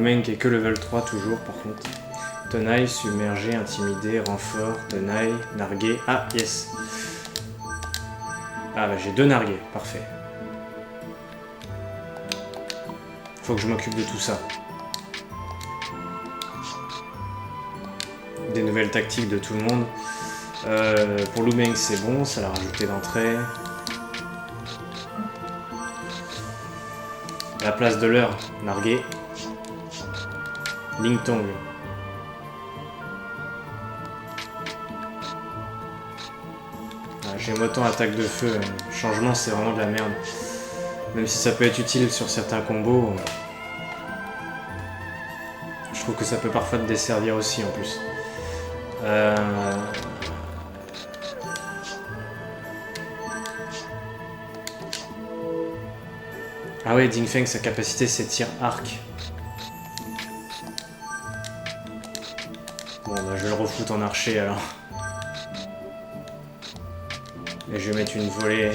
Lumeng qui est que level 3 toujours par contre. Tenaille, submergé, intimidé, renfort, tenaille, nargué. Ah, yes. Ah bah j'ai 2 nargués, parfait. Faut que je m'occupe de tout ça. Des nouvelles tactiques de tout le monde. Pour Lumeng c'est bon, ça l'a rajouté d'entrée. La place de l'heure, nargué. Lingtong. J'aime autant attaque de feu. Changement c'est vraiment de la merde. Même si ça peut être utile sur certains combos. Je trouve que ça peut parfois te desservir aussi en plus. Ah ouais, Dingfeng, sa capacité c'est tir arc. Bon bah je vais le refoutre en archer alors. Et je vais mettre une volée.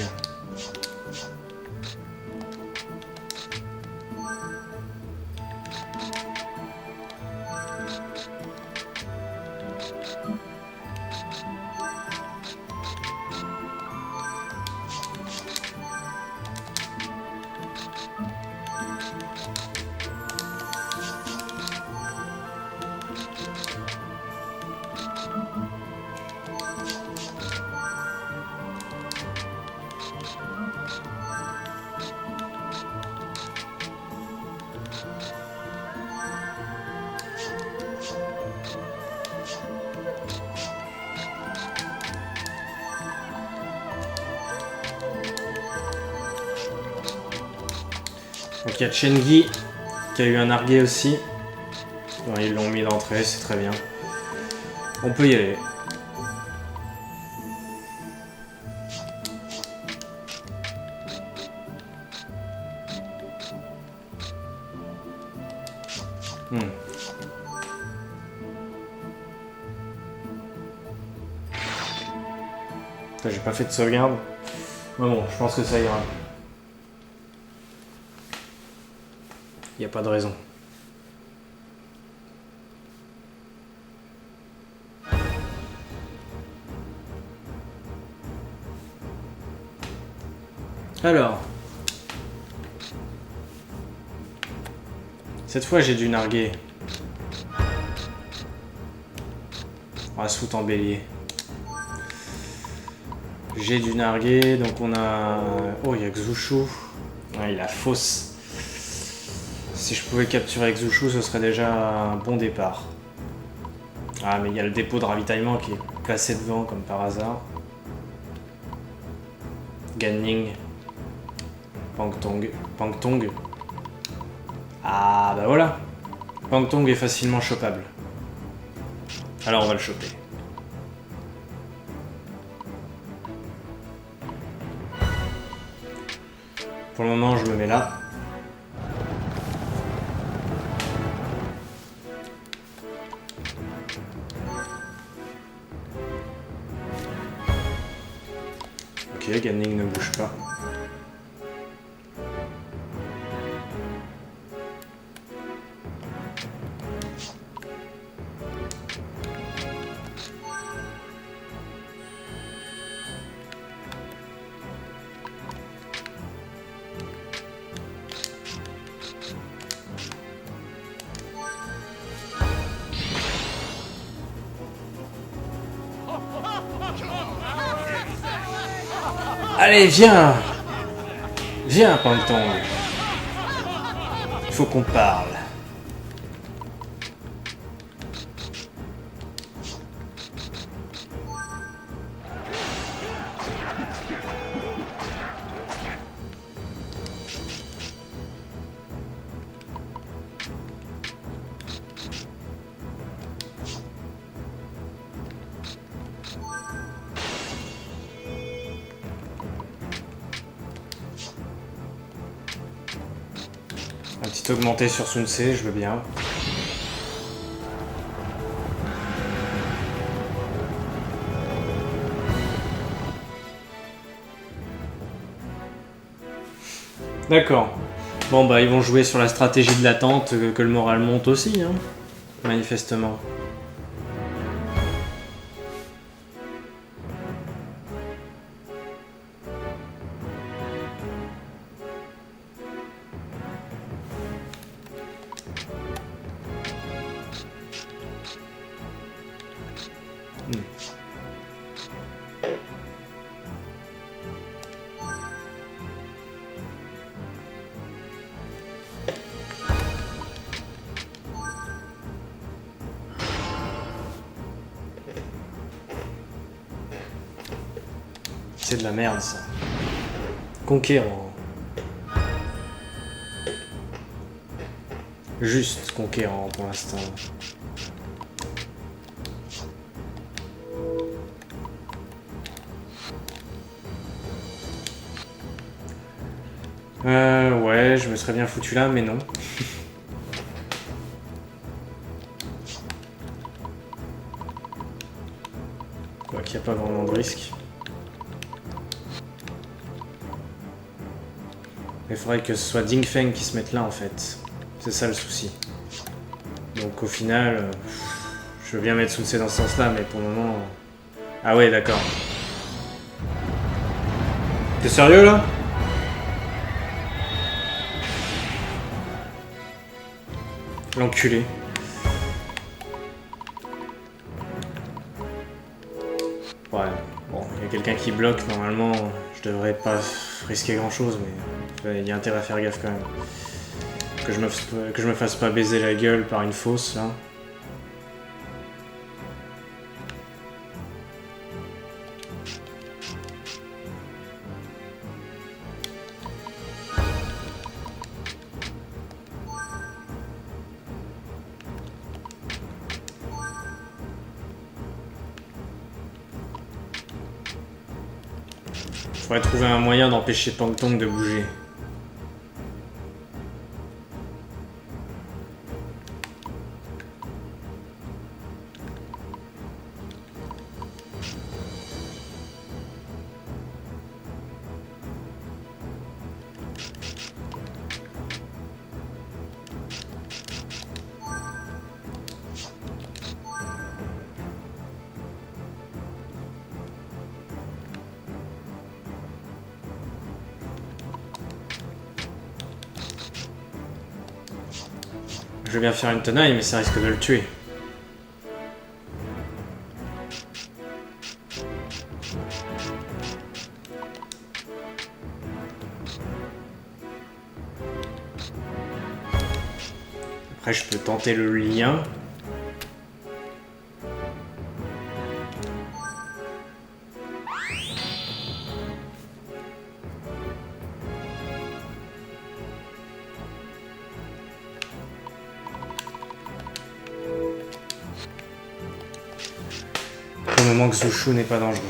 Donc il y a Chengi qui a eu un nargué aussi. Bon, ils l'ont mis d'entrée, c'est très bien. On peut y aller. J'ai pas fait de sauvegarde. Mais bon, je pense que ça ira. Y a pas de raison. Alors. Cette fois j'ai dû narguer. On va se foutre en bélier. J'ai du narguer, donc on a... Oh, il y a Xushu. Ouais, il a fausse. Si je pouvais capturer Xushu, ce serait déjà un bon départ. Ah, mais il y a le dépôt de ravitaillement qui est placé devant, comme par hasard. Ganning. Pangtong. Pangtong. Ah, bah voilà. Pangtong est facilement chopable. Alors on va le choper. Pour le moment, je me mets là. Ok, Ganning ne bouge pas. Allez, viens! Viens, Pangtong! Il faut qu'on parle. Un petit augmenté sur Sun Ce, je veux bien. D'accord. Bon bah ils vont jouer sur la stratégie de l'attente, que le moral monte aussi, hein, manifestement. C'est de la merde ça. Conquérant. Juste conquérant pour l'instant. Ouais, je me serais bien foutu là, mais non. Quoi qu'il n'y a pas vraiment de risque. Il faudrait que ce soit Ding Feng qui se mette là en fait. C'est ça le souci. Donc au final, je veux bien mettre Sun Ce dans ce sens-là, mais pour le moment... Ah ouais, d'accord. T'es sérieux là? L'enculé. Ouais, bon, il y a quelqu'un qui bloque, normalement, je devrais pas risquer grand-chose, mais il y a intérêt à faire gaffe quand même. Que je me fasse pas baiser la gueule par une fausse, là. Faudrait trouver un moyen d'empêcher Pang Tong de bouger. Je veux bien faire une tenaille, mais ça risque de le tuer. Après, je peux tenter le lien. Pour le moment que Zhu Shu n'est pas dangereux.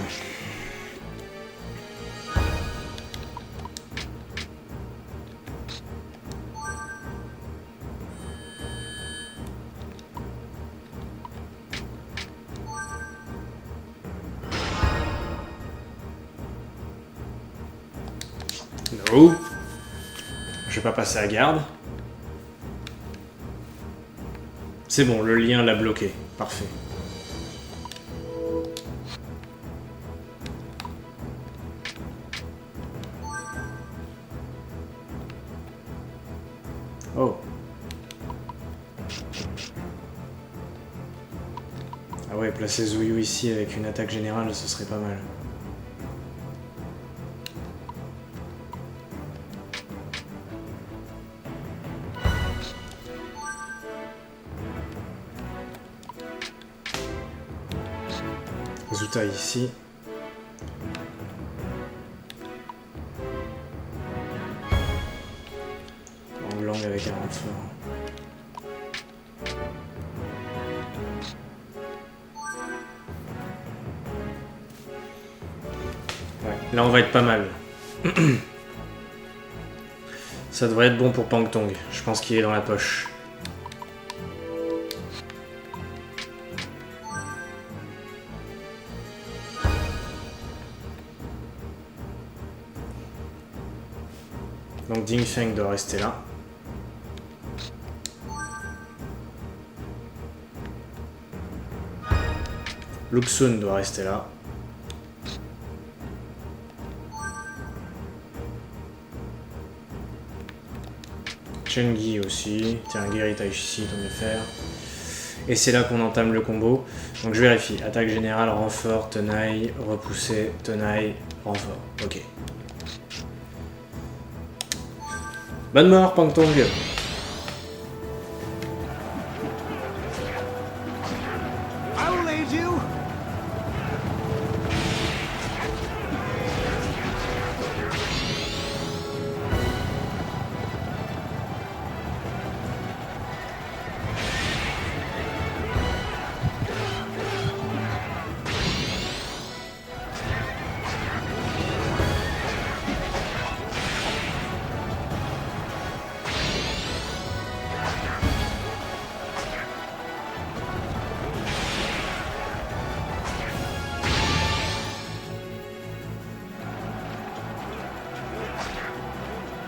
No. Je vais pas passer à garde. C'est bon, le lien l'a bloqué. Parfait. Oh. Ah ouais, placer Zuyu ici avec une attaque générale, ce serait pas mal. Zuta ici. En langue avec un renfort. Ouais, là on va être pas mal. Ça devrait être bon pour Pang Tong. Je pense qu'il est dans la poche. Donc Ding Feng doit rester là. Luxun doit rester là. Chengi aussi. Tiens, Geri Taishi, tant mieux faire. Et c'est là qu'on entame le combo. Donc je vérifie. Attaque générale, renfort, tenaille, repoussé, tenaille, renfort. Ok. Bonne mort, Pangtong.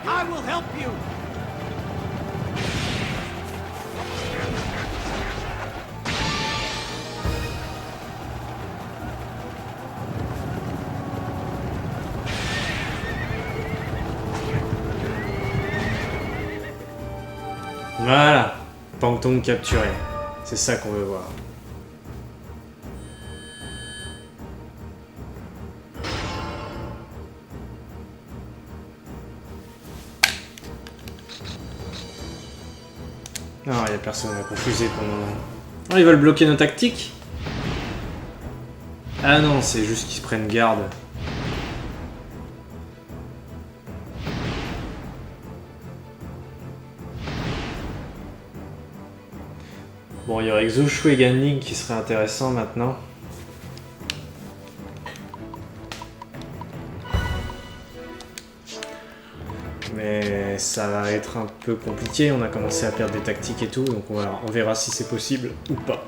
I will help you! Voilà, Pangtong capturé. C'est ça qu'on veut voir. Non, il n'y a personne à confuser pour le moment. Oh, ils veulent bloquer nos tactiques? Ah non, c'est juste qu'ils se prennent garde. Bon, il y aurait Xushu et Ganling qui seraient intéressants maintenant. Mais ça va être un peu compliqué, on a commencé à perdre des tactiques et tout, donc on verra si c'est possible ou pas.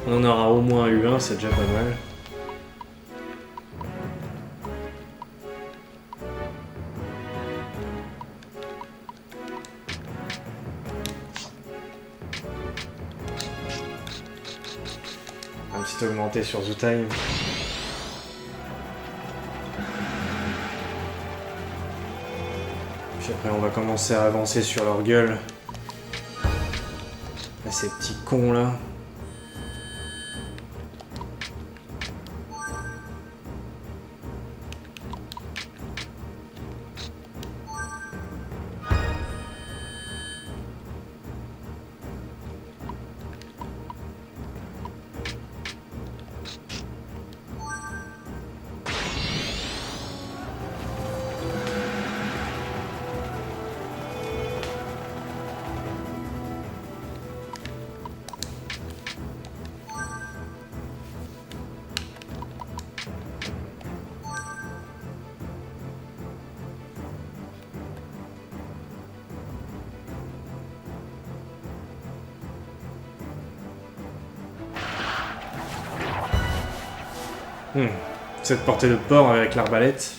On en aura au moins eu un, c'est déjà pas mal. Un petit augmenté sur Zutime. Puis après on va commencer à avancer sur leur gueule. Là, ces petits cons là. Cette portée de porc avec l'arbalète.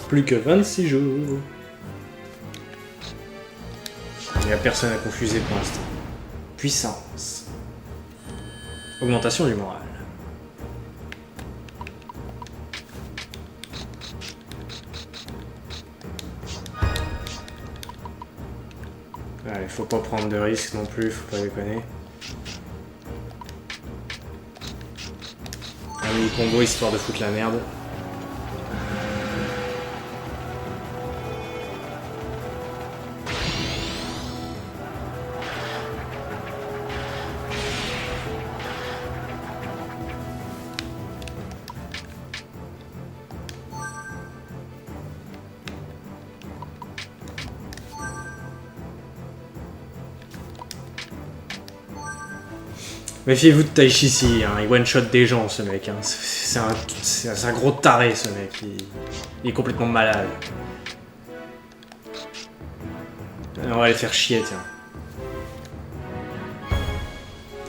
Plus que 26 jours. Il n'y a personne à confuser pour l'instant. Puissance. Augmentation du moral. Il faut pas prendre de risques non plus, faut pas déconner. Un mini combo histoire de foutre la merde. Méfiez-vous de Taichi, hein. Il one-shot des gens, ce mec. Hein. C'est un gros taré, ce mec. Il est complètement malade. On va les faire chier, tiens.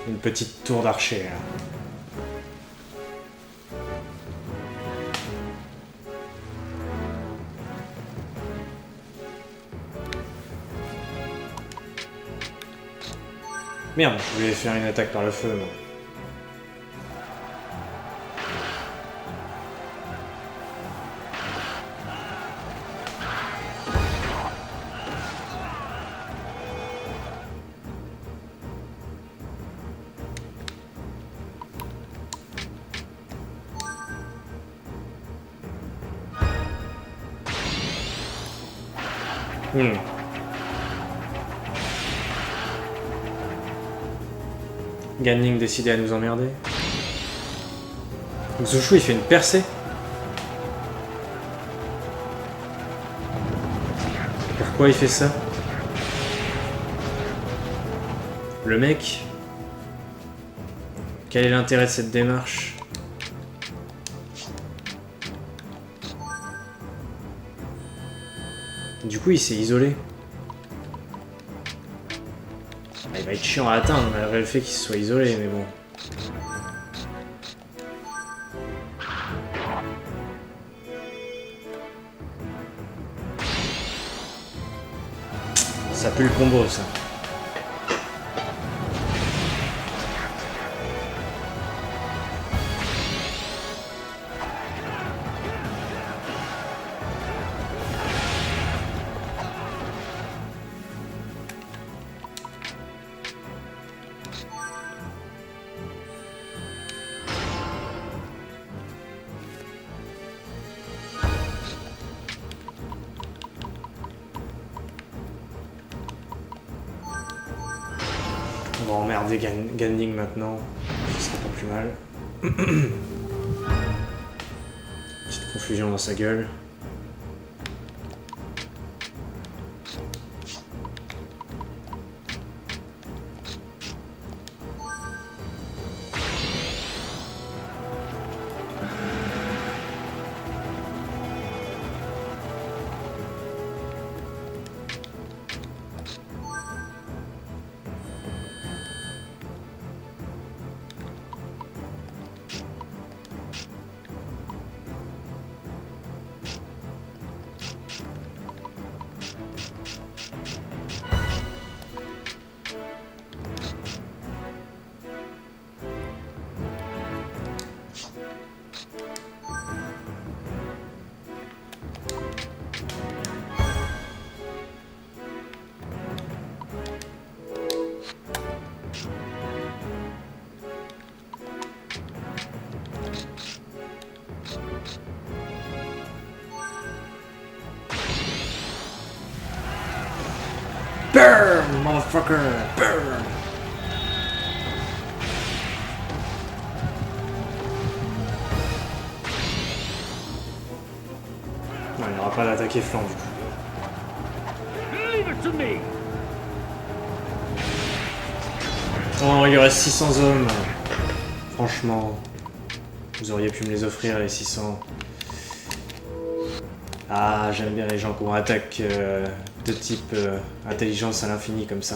Une petite tour d'archer, là. Merde, je voulais faire une attaque par le feu, moi. Ganning décidé à nous emmerder. Zushu il fait une percée. Pourquoi il fait ça? Le mec? Quel est l'intérêt de cette démarche? Du coup il s'est isolé. Il va être chiant à atteindre malgré le fait qu'il soit isolé, mais bon. Ça pue le combo, ça. On va emmerder Ganning maintenant, ce serait pas plus mal. Petite confusion dans sa gueule. Burn, motherfucker! Burn! Non, il n'y aura pas d'attaquer flanc du coup. Leave it to me. Oh, il reste 600 hommes. Franchement, vous auriez pu me les offrir les 600. Ah, j'aime bien les gens qui ont attaque de type intelligence à l'infini comme ça.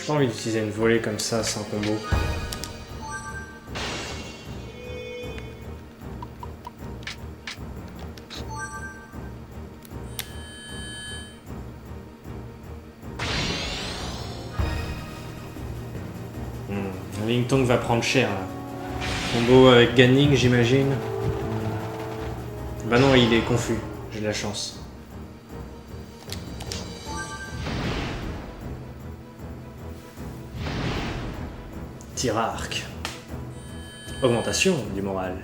pas envie d'utiliser une volée comme ça sans combo. Ling Tong va prendre cher là. Combo avec Ganning, j'imagine. Bah non, il est confus. J'ai de la chance. Tir à arc. Augmentation du moral.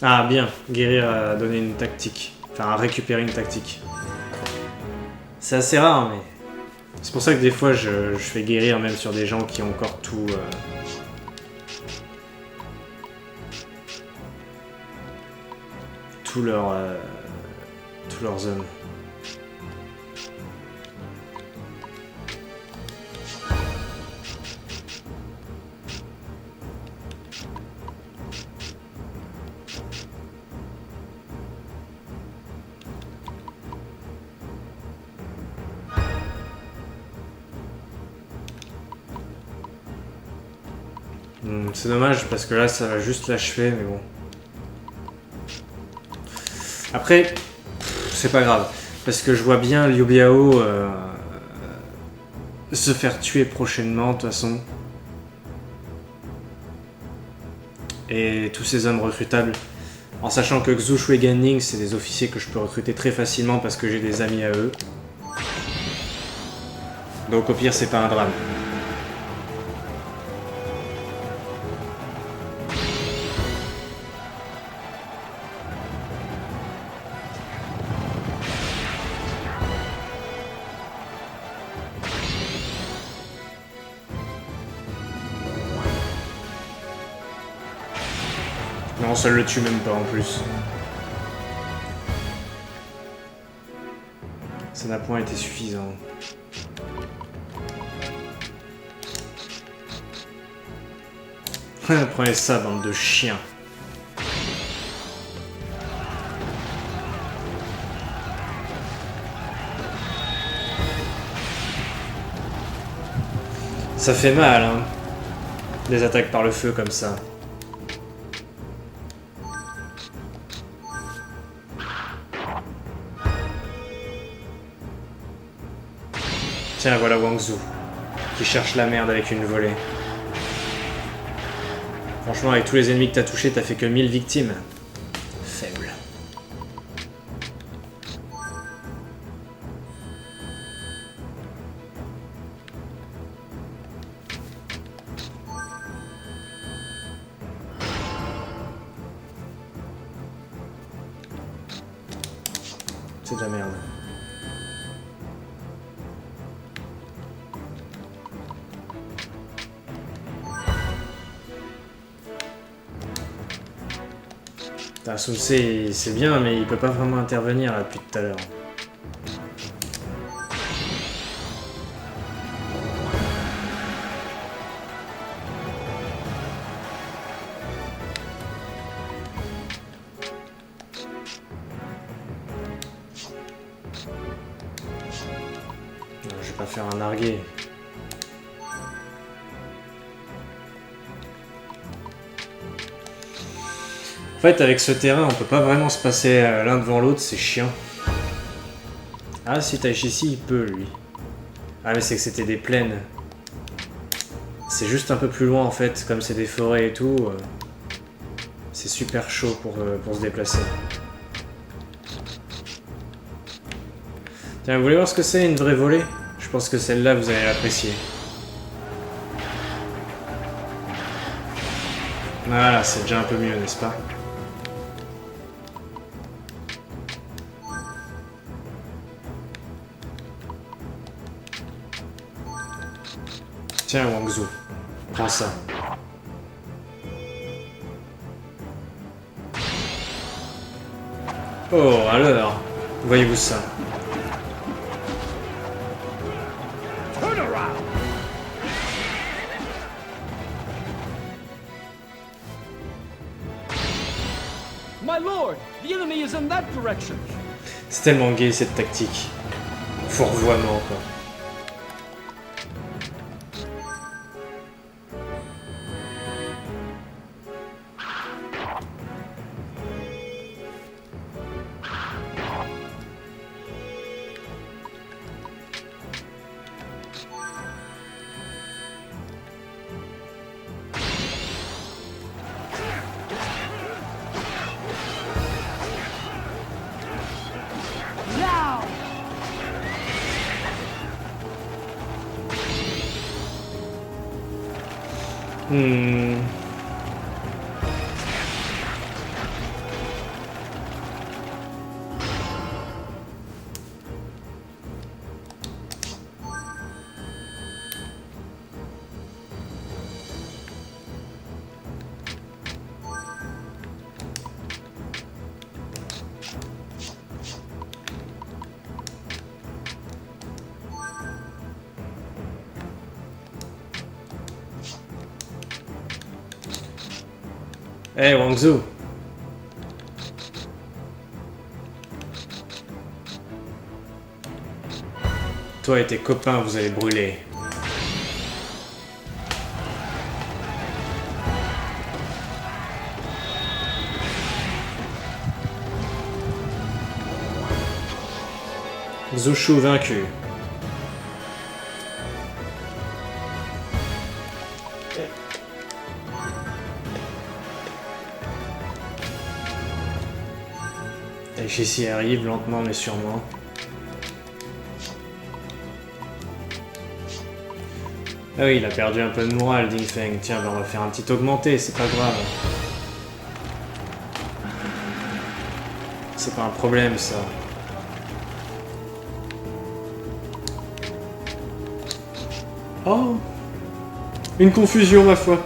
Ah bien, guérir a donné une tactique. Enfin, a récupéré une tactique. C'est assez rare, mais... C'est pour ça que des fois, je fais guérir même sur des gens qui ont encore tout... tous leurs hommes. C'est dommage parce que là ça va juste l'achever, mais bon. Après, c'est pas grave. Parce que je vois bien Liu Biao se faire tuer prochainement, de toute façon. Et tous ces hommes recrutables. En sachant que Xu Shu et Ganning, c'est des officiers que je peux recruter très facilement parce que j'ai des amis à eux. Donc au pire, c'est pas un drame. Non, ça le tue même pas en plus. Ça n'a point été suffisant. Prenez ça, bande de chiens. Ça fait mal, hein. Des attaques par le feu comme ça. Tiens, voilà Wang Zhu, qui cherche la merde avec une volée. Franchement, avec tous les ennemis que t'as touchés, t'as fait que 1000 victimes. Faible. C'est de la merde. Sun Ce, c'est bien, mais il peut pas vraiment intervenir là depuis tout à l'heure. Je vais pas faire un nargué. En fait, avec ce terrain, on peut pas vraiment se passer l'un devant l'autre, c'est chiant. Ah, si Taichici, il peut, lui. Ah, mais c'est que c'était des plaines. C'est juste un peu plus loin, en fait, comme c'est des forêts et tout. C'est super chaud pour se déplacer. Tiens, vous voulez voir ce que c'est, une vraie volée? Je pense que celle-là, vous allez l'apprécier. Voilà, c'est déjà un peu mieux, n'est-ce pas? Tiens, Wangzhou. Prends ça. Oh, alors, voyez-vous ça? Turn around! My lord, the enemy is in that direction. C'est tellement gay cette tactique. Fourvoiement, quoi. Now! Hmm. Hey, Wangzhou. Toi et tes copains, vous allez brûler. Zushu vaincu. Taichi arrive lentement mais sûrement. Ah oui, il a perdu un peu de morale, Ding Feng. Tiens, ben on va faire un petit augmenté, c'est pas grave. C'est pas un problème, ça. Oh! Une confusion, ma foi.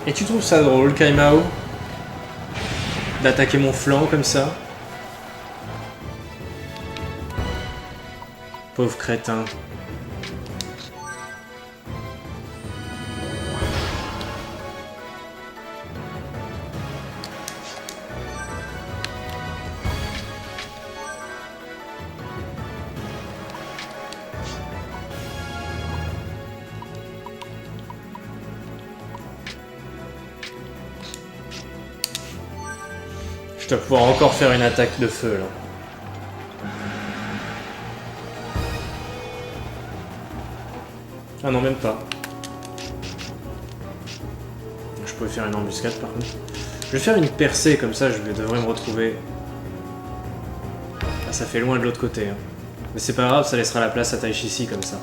Et tu trouves ça drôle, Kaimao, d'attaquer mon flanc comme ça? Pauvre crétin. Je dois pouvoir encore faire une attaque de feu là. Ah non, même pas. Je pouvais faire une embuscade par contre. Je vais faire une percée comme ça, je devrais me retrouver. Ah, ça fait loin de l'autre côté. Hein. Mais c'est pas grave, ça laissera la place à Taichi comme ça.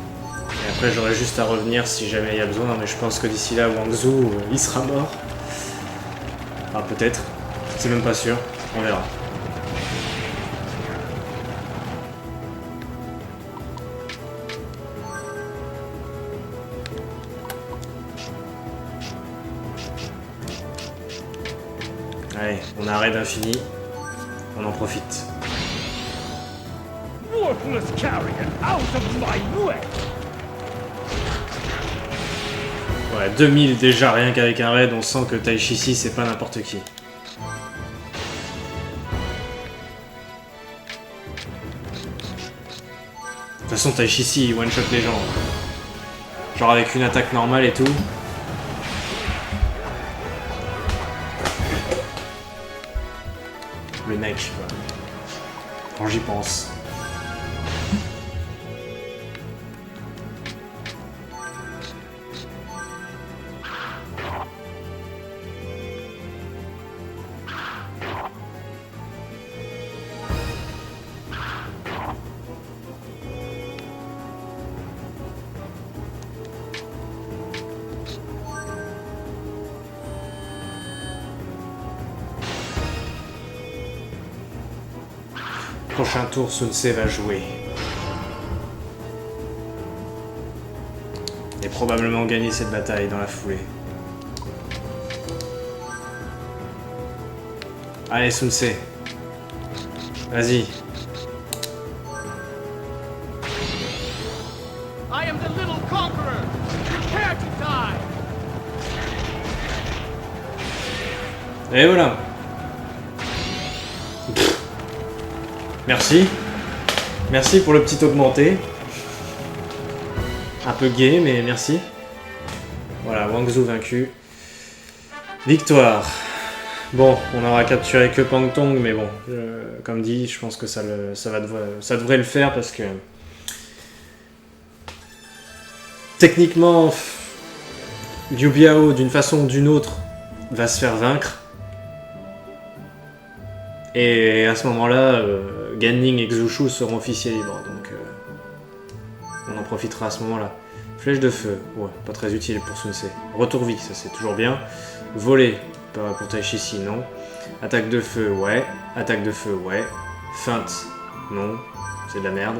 Et après j'aurai juste à revenir si jamais il y a besoin, mais je pense que d'ici là, Wangzhou, il sera mort. Ah peut-être. C'est même pas sûr, on verra. Allez, on arrête d'infini, on en profite. Worthless carrion, out of my way! Ouais, 2000 déjà, rien qu'avec un raid, on sent que Taichi c'est pas n'importe qui. De toute façon, Taichi il one-shot les gens. Genre avec une attaque normale et tout. Le mec, quoi. Quand j'y pense. Prochain tour, Sun Ce va jouer. Et probablement gagner cette bataille dans la foulée. Allez, Sun Ce. Vas-y. I am the little conqueror. Prepare to die. Et voilà. Pff. Merci. Merci pour le petit augmenté. Un peu gay, mais merci. Voilà, Wang Zhu vaincu. Victoire. Bon, on n'aura capturé que Pang Tong, mais bon, comme dit, je pense que ça devrait le faire parce que techniquement, Liu Biao, d'une façon ou d'une autre, va se faire vaincre. Et à ce moment-là, Gan Ning et Xu Shu seront officiers libres, donc on en profitera à ce moment-là. Flèche de feu, ouais, pas très utile pour Sun Ce. Retour vie, ça c'est toujours bien. Voler, pas pour Tai Chi, non. Attaque de feu, ouais. Attaque de feu, ouais. Feinte, non. C'est de la merde.